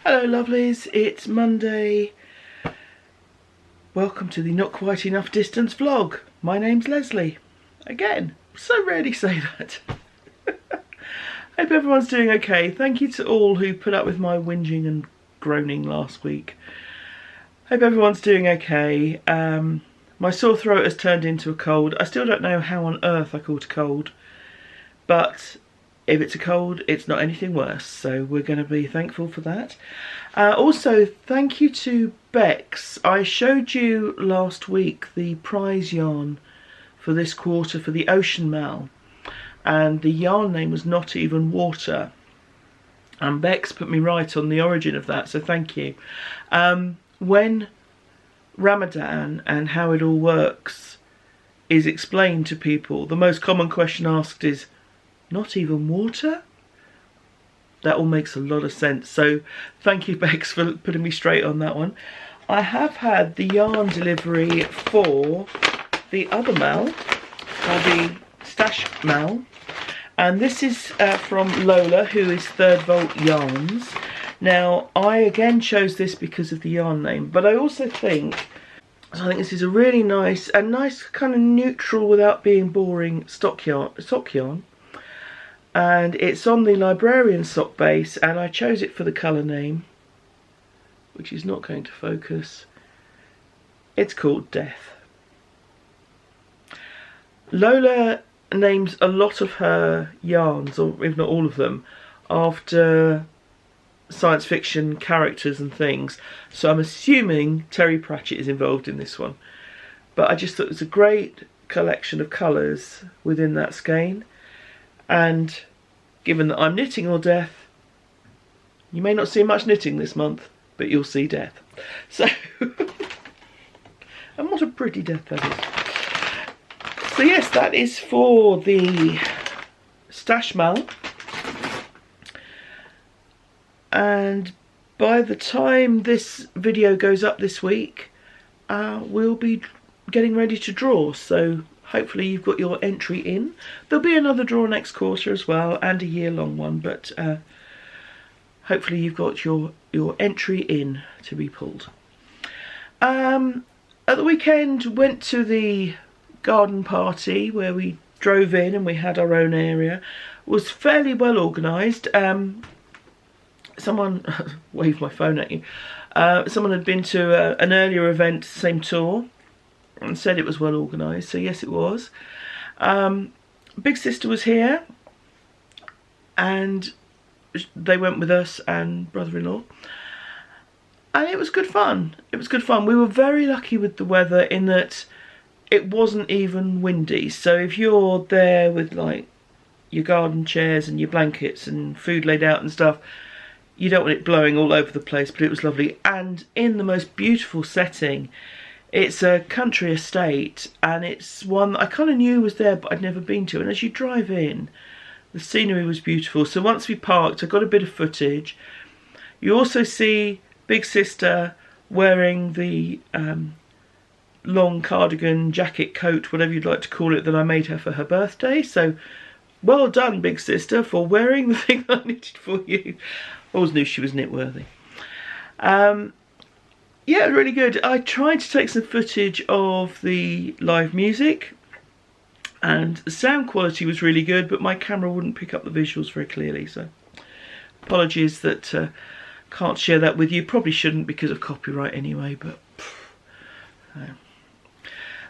Hello lovelies, it's Monday. Welcome to the Not Quite Enough Distance vlog. My name's Lesley. Again, so rarely say that. Hope everyone's doing okay. Thank you to all who put up with my whinging and groaning last week. Hope everyone's doing okay. My sore throat has turned into a cold. I still don't know how on earth I caught a cold, but if it's a cold, it's not anything worse, so we're going to be thankful for that. Also, thank you to Bex. I showed you last week the prize yarn for this quarter for the Ocean Mal, and the yarn name was Not Even Water. And Bex put me right on the origin of that, so thank you. When Ramadan and how it all works is explained to people, the most common question asked is, not even water? That all makes a lot of sense. So thank you, Bex, for putting me straight on that one. I have had the yarn delivery for the other mal, or the stash mal. And this is from Lola, who is Third Volt Yarns. Now, I again chose this because of the yarn name, but I also think, this is a really nice kind of neutral without being boring sock yarn. And it's on the Librarian sock base, and I chose it for the colour name, which is not going to focus. It's called Death. Lola names a lot of her yarns, or if not all of them, after science fiction characters and things. So I'm assuming Terry Pratchett is involved in this one. But I just thought it was a great collection of colours within that skein. And given that I'm knitting all death, you may not see much knitting this month, but you'll see death. So, and what a pretty death that is. So yes, that is for the stash mal. And by the time this video goes up this week, we'll be getting ready to draw. So hopefully you've got your entry in. There'll be another draw next quarter as well, and a year-long one, but hopefully you've got your entry in to be pulled. At the weekend, went to the garden party where we drove in and we had our own area. It was fairly well organised. Someone waved my phone at you. Someone had been to an earlier event, same tour, and said it was well organised, so yes it was. Big sister was here, and they went with us and brother-in-law, and it was good fun. It was good fun. We were very lucky with the weather in that it wasn't even windy, so if you're there with like your garden chairs and your blankets and food laid out and stuff, you don't want it blowing all over the place, but it was lovely. And in the most beautiful setting. It's a country estate, and it's one that I kind of knew was there, but I'd never been to. And as you drive in, the scenery was beautiful. So once we parked, I got a bit of footage. You also see Big Sister wearing the long cardigan, jacket, coat, whatever you'd like to call it, that I made her for her birthday. So well done, Big Sister, for wearing the thing that I knitted for you. I always knew she was knit-worthy. Yeah, really good. I tried to take some footage of the live music, and the sound quality was really good, but my camera wouldn't pick up the visuals very clearly, so apologies that can't share that with you. Probably shouldn't because of copyright anyway,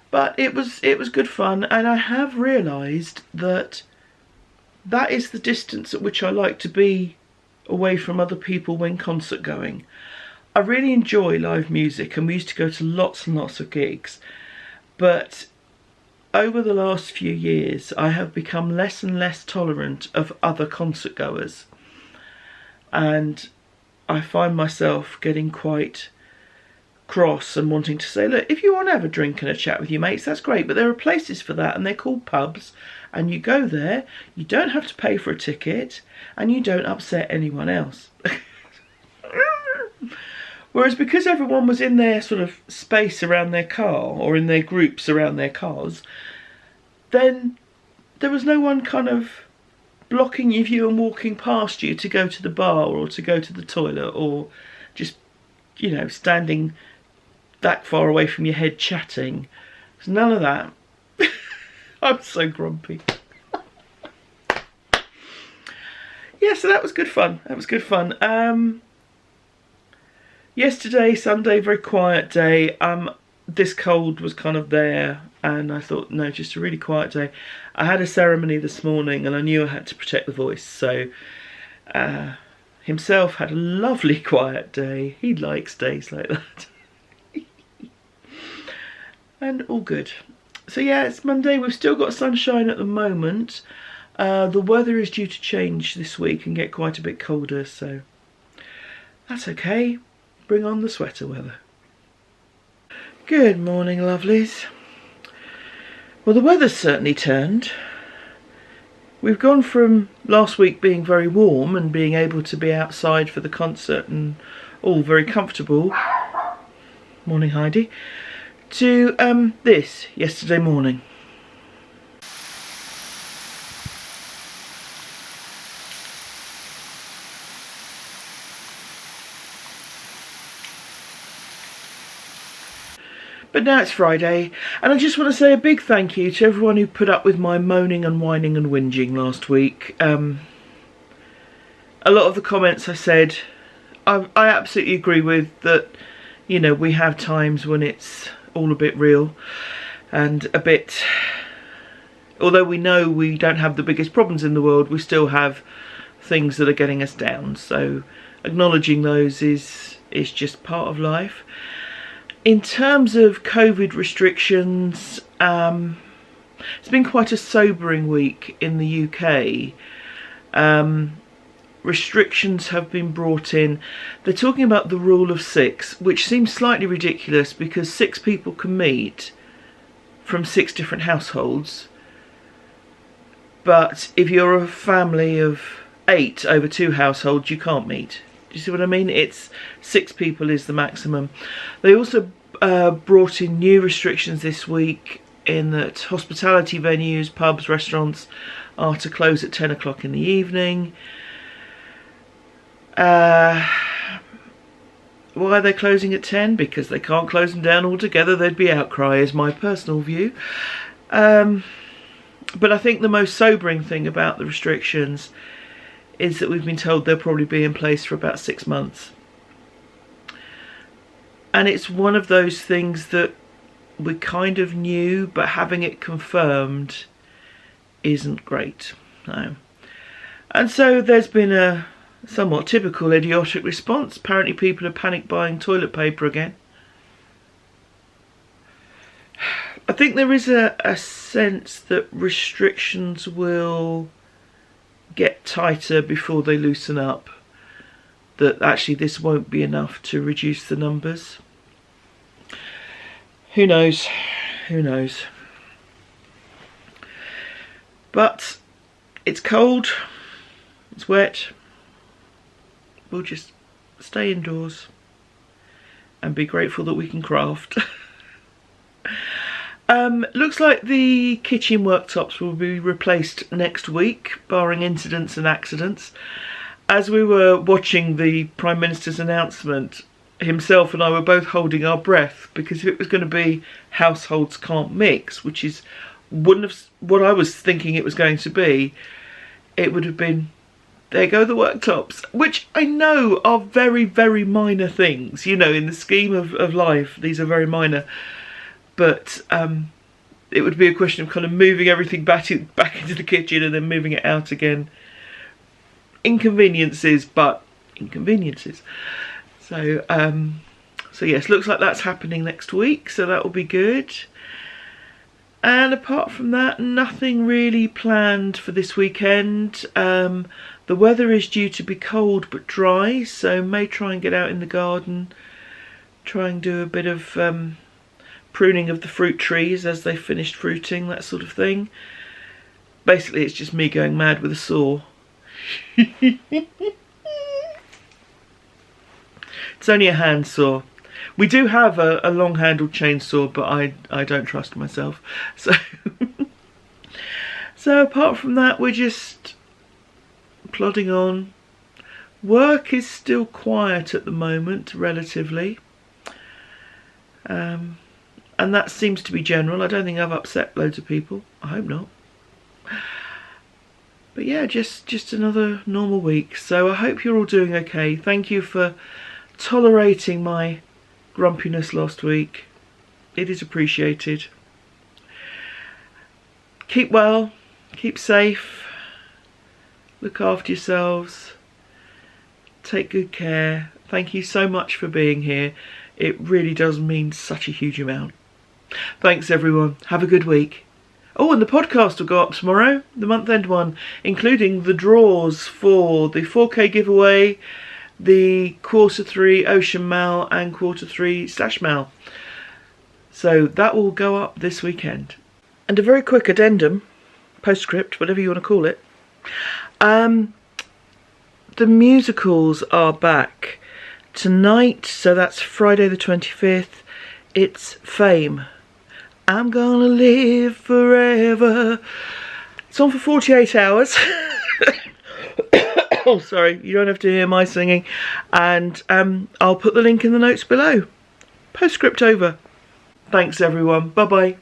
but it was good fun, and I have realised that is the distance at which I like to be away from other people when concert going. I really enjoy live music, and we used to go to lots and lots of gigs, but over the last few years I have become less and less tolerant of other concert goers, and I find myself getting quite cross and wanting to say, look, if you want to have a drink and a chat with your mates, that's great, but there are places for that, and they're called pubs, and you go there, you don't have to pay for a ticket, and you don't upset anyone else. Whereas because everyone was in their sort of space around their car, or in their groups around their cars, then there was no one kind of blocking your view and walking past you to go to the bar or to go to the toilet, or just, you know, standing that far away from your head chatting. There's none of that. I'm so grumpy. Yeah, so that was good fun. That was good fun. Yesterday, Sunday, very quiet day. This cold was kind of there, and I thought, no, just a really quiet day. I had a ceremony this morning, and I knew I had to protect the voice, so himself had a lovely quiet day. He likes days like that. And all good. So yeah, it's Monday. We've still got sunshine at the moment. The weather is due to change this week and get quite a bit colder, so that's okay. Bring on the sweater weather. Good morning, lovelies. Well, the weather's certainly turned. We've gone from last week being very warm and being able to be outside for the concert and all very comfortable. Morning, Heidi. To this yesterday morning. But now it's Friday, and I just want to say a big thank you to everyone who put up with my moaning and whining and whinging last week. A lot of the comments I said, I absolutely agree with that. You know, we have times when it's all a bit real and a bit, although we know we don't have the biggest problems in the world, we still have things that are getting us down. So acknowledging those is just part of life. In terms of COVID restrictions, it's been quite a sobering week in the UK. Restrictions have been brought in. They're talking about the rule of 6, which seems slightly ridiculous because 6 people can meet from 6 different households. But if you're a family of 8 over 2 households, you can't meet. Do you see what I mean? It's 6 people is the maximum. They also brought in new restrictions this week in that hospitality venues, pubs, restaurants are to close at 10 o'clock in the evening. Why are they closing at 10? Because they can't close them down altogether. There'd be outcry, is my personal view. But I think the most sobering thing about the restrictions is that we've been told they'll probably be in place for about 6 months. And it's one of those things that we kind of knew, but having it confirmed isn't great. No. And so there's been a somewhat typical idiotic response. Apparently people are panic buying toilet paper again. I think there is a sense that restrictions will get tighter before they loosen up. That actually this won't be enough to reduce the numbers. Who knows? Who knows? But it's cold, it's wet. We'll just stay indoors and be grateful that we can craft. Looks like the kitchen worktops will be replaced next week, barring incidents and accidents. As we were watching the Prime Minister's announcement, himself and I were both holding our breath, because if it was going to be households can't mix, which is wouldn't have what I was thinking it was going to be, it would have been, there go the worktops, which I know are very, very minor things. You know, in the scheme of life, these are very minor. But it would be a question of kind of moving everything back into the kitchen and then moving it out again. Inconveniences, but inconveniences. So, so yes, looks like that's happening next week, so that will be good. And apart from that, nothing really planned for this weekend. The weather is due to be cold but dry, so may try and get out in the garden, try and do a bit of pruning of the fruit trees as they finished fruiting, that sort of thing. Basically, it's just me going mad with a saw. It's only a hand saw. We do have a long-handled chainsaw, but I don't trust myself. So, so apart from that, we're just plodding on. Work is still quiet at the moment, relatively. And that seems to be general. I don't think I've upset loads of people. I hope not. But yeah, just another normal week. So I hope you're all doing okay. Thank you for tolerating my grumpiness last week. It is appreciated. Keep well, keep safe, look after yourselves, take good care. Thank you so much for being here. It really does mean such a huge amount. Thanks everyone. Have a good week. Oh, and the podcast will go up tomorrow, the month-end one, including the draws for the 4K giveaway, the Q3 Ocean Mal and Q3 Stash Mal. So that will go up this weekend. And a very quick addendum, postscript, whatever you want to call it. The musicals are back tonight, so that's Friday the 25th. It's Fame. I'm gonna live forever. It's on for 48 hours. Oh, sorry, you don't have to hear my singing. And I'll put the link in the notes below. Postscript over. Thanks everyone. Bye bye.